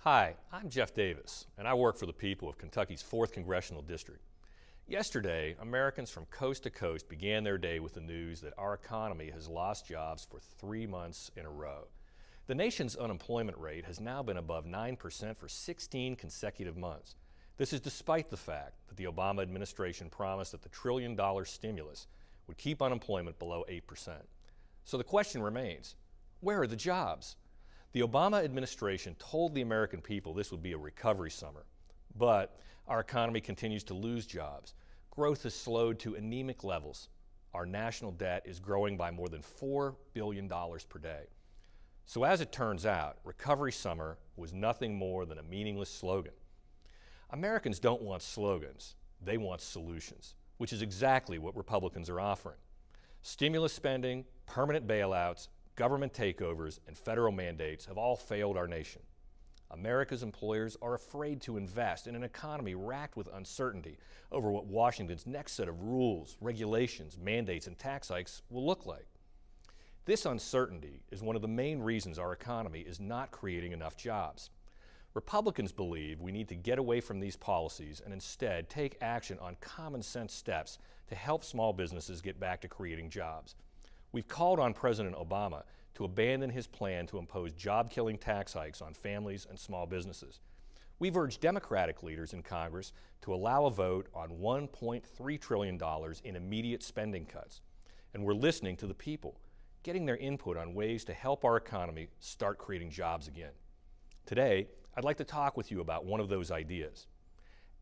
Hi, I'm Jeff Davis, and I work for the people of Kentucky's 4th Congressional District. Yesterday, Americans from coast to coast began their day with the news that our economy has lost jobs for 3 months in a row. The nation's unemployment rate has now been above 9% for 16 consecutive months. This is despite the fact that the Obama administration promised that the trillion-dollar stimulus would keep unemployment below 8%. So the question remains, where are the jobs? The Obama administration told the American people this would be a recovery summer, but our economy continues to lose jobs. Growth has slowed to anemic levels. Our national debt is growing by more than $4 billion per day. So as it turns out, recovery summer was nothing more than a meaningless slogan. Americans don't want slogans, they want solutions, which is exactly what Republicans are offering. Stimulus spending, permanent bailouts, government takeovers, and federal mandates have all failed our nation. America's employers are afraid to invest in an economy racked with uncertainty over what Washington's next set of rules, regulations, mandates, and tax hikes will look like. This uncertainty is one of the main reasons our economy is not creating enough jobs. Republicans believe we need to get away from these policies and instead take action on common sense steps to help small businesses get back to creating jobs. We've called on President Obama to abandon his plan to impose job-killing tax hikes on families and small businesses. We've urged Democratic leaders in Congress to allow a vote on $1.3 trillion in immediate spending cuts. And we're listening to the people, getting their input on ways to help our economy start creating jobs again. Today, I'd like to talk with you about one of those ideas.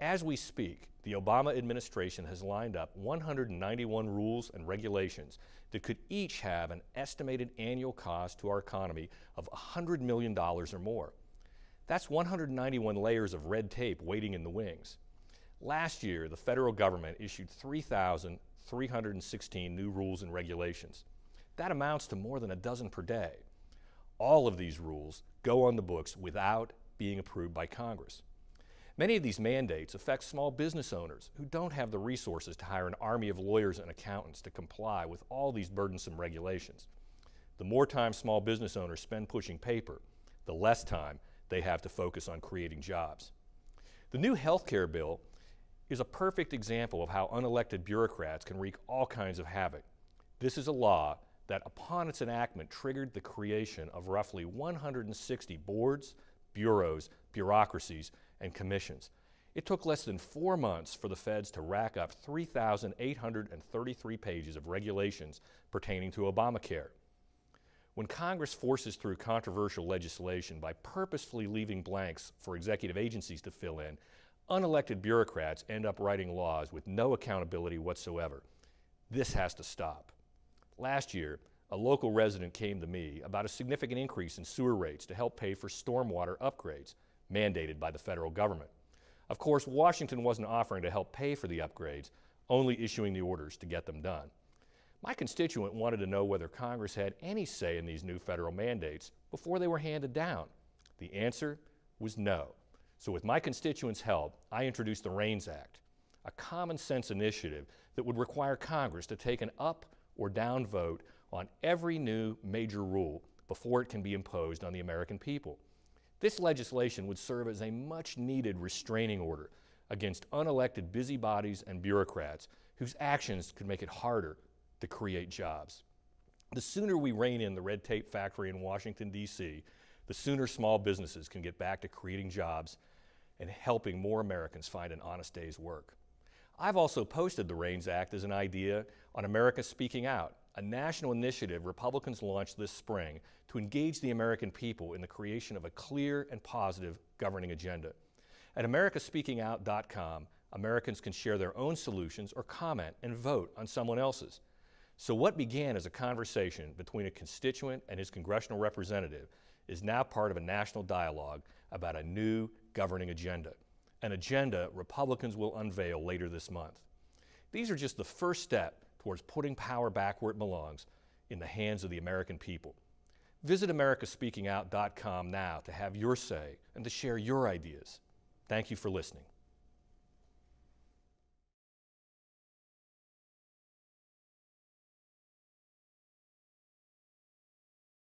As we speak, the Obama administration has lined up 191 rules and regulations that could each have an estimated annual cost to our economy of $100 million or more. That's 191 layers of red tape waiting in the wings. Last year, the federal government issued 3,316 new rules and regulations. That amounts to more than a dozen per day. All of these rules go on the books without being approved by Congress. Many of these mandates affect small business owners who don't have the resources to hire an army of lawyers and accountants to comply with all these burdensome regulations. The more time small business owners spend pushing paper, the less time they have to focus on creating jobs. The new health care bill is a perfect example of how unelected bureaucrats can wreak all kinds of havoc. This is a law that, upon its enactment, triggered the creation of roughly 160 boards, bureaus, bureaucracies, and commissions. It took less than 4 months for the feds to rack up 3,833 pages of regulations pertaining to Obamacare. When Congress forces through controversial legislation by purposefully leaving blanks for executive agencies to fill in, unelected bureaucrats end up writing laws with no accountability whatsoever. This has to stop. Last year, a local resident came to me about a significant increase in sewer rates to help pay for stormwater upgrades mandated by the federal government. Of course, Washington wasn't offering to help pay for the upgrades, only issuing the orders to get them done. My constituent wanted to know whether Congress had any say in these new federal mandates before they were handed down. The answer was no. So with my constituent's help, I introduced the REINS Act, a common sense initiative that would require Congress to take an up or down vote on every new major rule before it can be imposed on the American people. This legislation would serve as a much-needed restraining order against unelected busybodies and bureaucrats whose actions could make it harder to create jobs. The sooner we rein in the red tape factory in Washington, D.C., the sooner small businesses can get back to creating jobs and helping more Americans find an honest day's work. I've also posted the REINS Act as an idea on America Speaking Out, a national initiative Republicans launched this spring to engage the American people in the creation of a clear and positive governing agenda. At americaspeakingout.com, Americans can share their own solutions or comment and vote on someone else's. So what began as a conversation between a constituent and his congressional representative is now part of a national dialogue about a new governing agenda, an agenda Republicans will unveil later this month. These are just the first step towards putting power back where it belongs, in the hands of the American people. Visit americaspeakingout.com now to have your say and to share your ideas. Thank you for listening.